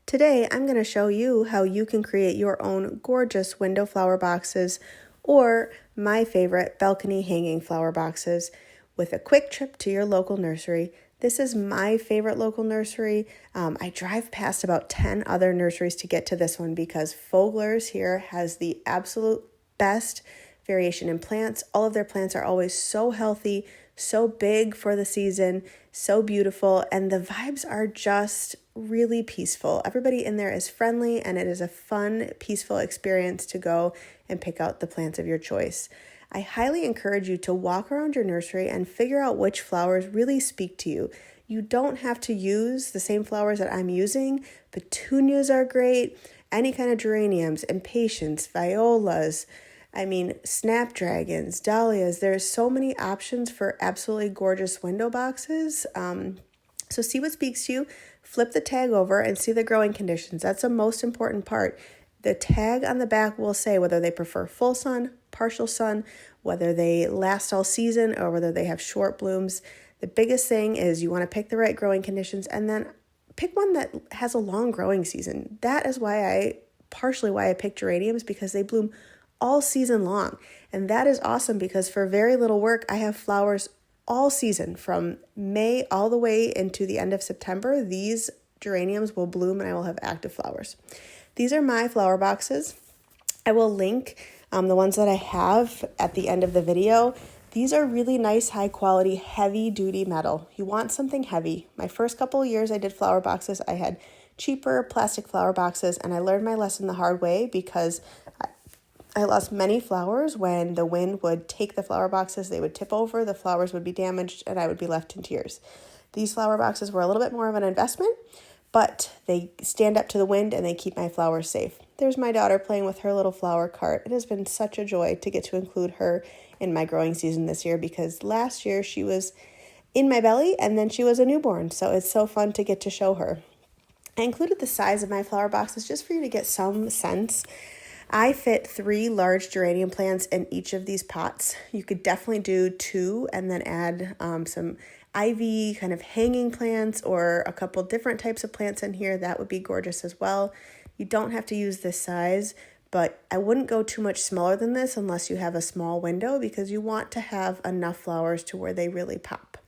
Today, I'm going to show you how you can create your own gorgeous window flower boxes or my favorite balcony hanging flower boxes with a quick trip to your local nursery. This is my favorite local nursery. I drive past about 10 other nurseries to get to this one because Fogler's here has the absolute best variation in plants. All of their plants are always so healthy, so big for the season, so beautiful, and the vibes are just really peaceful. Everybody in there is friendly, and it is a fun, peaceful experience to go and pick out the plants of your choice. I highly encourage you to walk around your nursery and figure out which flowers really speak to you. You don't have to use the same flowers that I'm using. Petunias are great, any kind of geraniums, impatiens, violas, snapdragons, dahlias. There's so many options for absolutely gorgeous window boxes. So see what speaks to you, flip the tag over and see the growing conditions. That's the most important part. The tag on the back will say whether they prefer full sun, partial sun, whether they last all season, or whether they have short blooms. The biggest thing is you want to pick the right growing conditions and then pick one that has a long growing season. That is partially why I picked geraniums, because they bloom all season long. And that is awesome because for very little work, I have flowers all season from May all the way into the end of September. These geraniums will bloom and I will have active flowers. These are my flower boxes. I will link the ones that I have at the end of the video. These are really nice, high quality, heavy duty metal. You want something heavy. My first couple of years I did flower boxes, I had cheaper plastic flower boxes, and I learned my lesson the hard way because I lost many flowers when the wind would take the flower boxes. They would tip over, the flowers would be damaged, and I would be left in tears. These flower boxes were a little bit more of an investment, but they stand up to the wind and they keep my flowers safe. There's my daughter playing with her little flower cart. It has been such a joy to get to include her in my growing season this year because last year she was in my belly and then she was a newborn. So it's so fun to get to show her. I included the size of my flower boxes just for you to get some sense. I fit 3 large geranium plants in each of these pots. You could definitely do 2 and then add some ivy kind of hanging plants or a couple different types of plants in here. That would be gorgeous as well. You don't have to use this size, but I wouldn't go too much smaller than this unless you have a small window because you want to have enough flowers to where they really pop.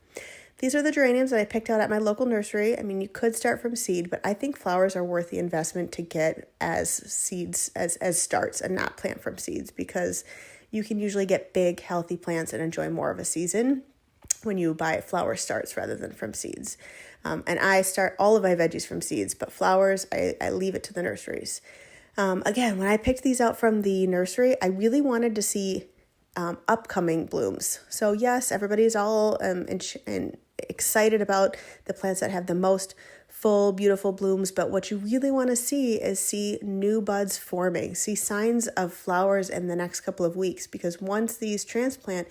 These are the geraniums that I picked out at my local nursery. You could start from seed, but I think flowers are worth the investment to get as seeds, as starts, and not plant from seeds because you can usually get big, healthy plants and enjoy more of a season when you buy flower starts rather than from seeds. And I start all of my veggies from seeds, but flowers, I leave it to the nurseries. Again, when I picked these out from the nursery, I really wanted to see upcoming blooms. So yes, everybody's all excited about the plants that have the most full, beautiful blooms, but what you really want to see new buds forming, see signs of flowers in the next couple of weeks, because once these transplant,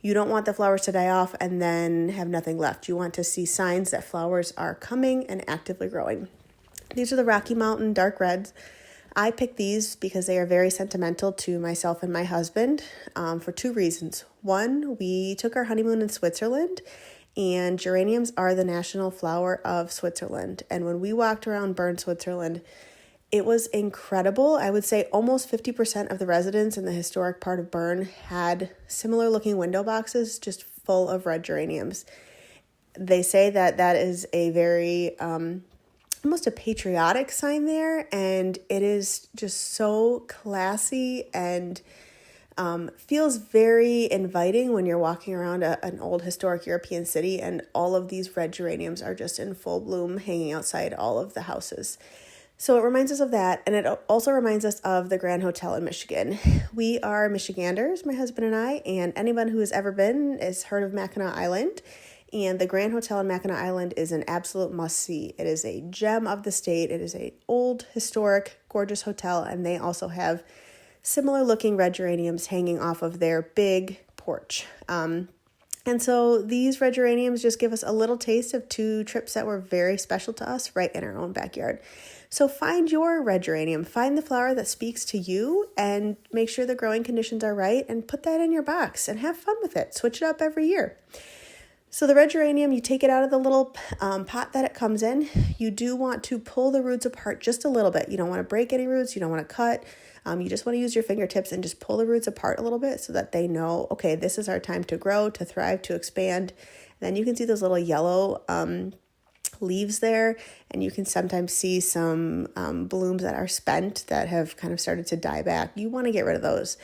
you don't want the flowers to die off and then have nothing left. You want to see signs that flowers are coming and actively growing. These are the Rocky Mountain dark reds. I picked these because they are very sentimental to myself and my husband for 2 reasons. One, we took our honeymoon in Switzerland, and geraniums are the national flower of Switzerland. And when we walked around Bern, Switzerland, it was incredible. I would say almost 50% of the residents in the historic part of Bern had similar looking window boxes just full of red geraniums. They say that is a very almost a patriotic sign there, and it is just so classy and feels very inviting when you're walking around an old historic European city and all of these red geraniums are just in full bloom hanging outside all of the houses. So it reminds us of that, and it also reminds us of the Grand Hotel in Michigan. We are Michiganders, my husband and I, and anyone who has ever been has heard of Mackinac Island. And the Grand Hotel in Mackinac Island is an absolute must-see. It is a gem of the state. It is an old, historic, gorgeous hotel, and they also have similar-looking red geraniums hanging off of their big porch. And so these red geraniums just give us a little taste of 2 trips that were very special to us right in our own backyard. So find your red geranium, find the flower that speaks to you, and make sure the growing conditions are right, and put that in your box and have fun with it. Switch it up every year. So the red geranium, you take it out of the little pot that it comes in. You do want to pull the roots apart just a little bit. You don't want to break any roots. You don't want to cut. You just want to use your fingertips and just pull the roots apart a little bit so that they know, okay, this is our time to grow, to thrive, to expand. And then you can see those little yellow leaves there, and you can sometimes see some blooms that are spent that have kind of started to die back. You want to get rid of those.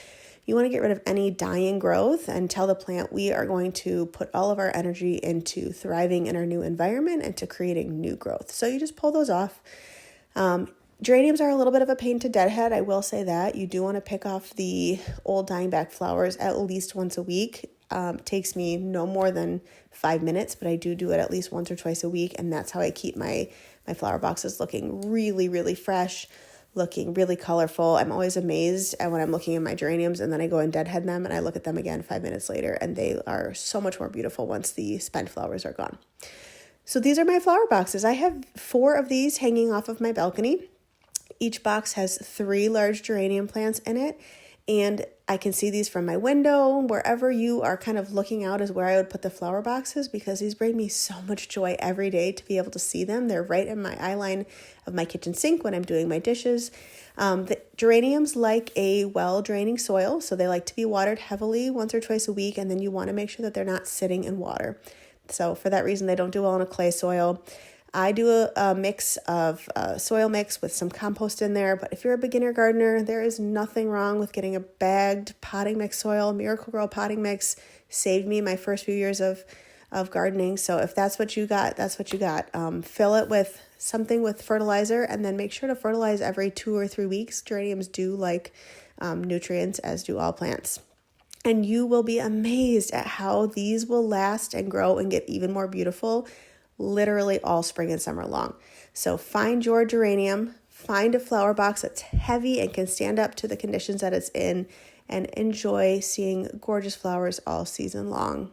You want to get rid of any dying growth and tell the plant we are going to put all of our energy into thriving in our new environment and to creating new growth. So you just pull those off. Geraniums are a little bit of a pain to deadhead. I will say that. You do want to pick off the old dying back flowers at least once a week. It takes me no more than 5 minutes, but I do it at least once or twice a week. And that's how I keep my flower boxes looking really, really fresh, looking really colorful. I'm always amazed at when I'm looking at my geraniums and then I go and deadhead them and I look at them again 5 minutes later and they are so much more beautiful once the spent flowers are gone. So these are my flower boxes. I have 4 of these hanging off of my balcony. Each box has 3 large geranium plants in it, and I can see these from my window. Wherever you are kind of looking out is where I would put the flower boxes because these bring me so much joy every day to be able to see them. They're right in my eye line of my kitchen sink when I'm doing my dishes. The geraniums like a well-draining soil, so they like to be watered heavily once or twice a week, and then you want to make sure that they're not sitting in water. So for that reason, they don't do well in a clay soil. I do a mix of soil mix with some compost in there, but if you're a beginner gardener, there is nothing wrong with getting a bagged potting mix soil. Miracle-Gro potting mix saved me my first few years of gardening. So if that's what you got, that's what you got. Fill it with something with fertilizer and then make sure to fertilize every 2 or 3 weeks. Geraniums do like nutrients, as do all plants. And you will be amazed at how these will last and grow and get even more beautiful literally all spring and summer long. So find your geranium, find a flower box that's heavy and can stand up to the conditions that it's in, and enjoy seeing gorgeous flowers all season long.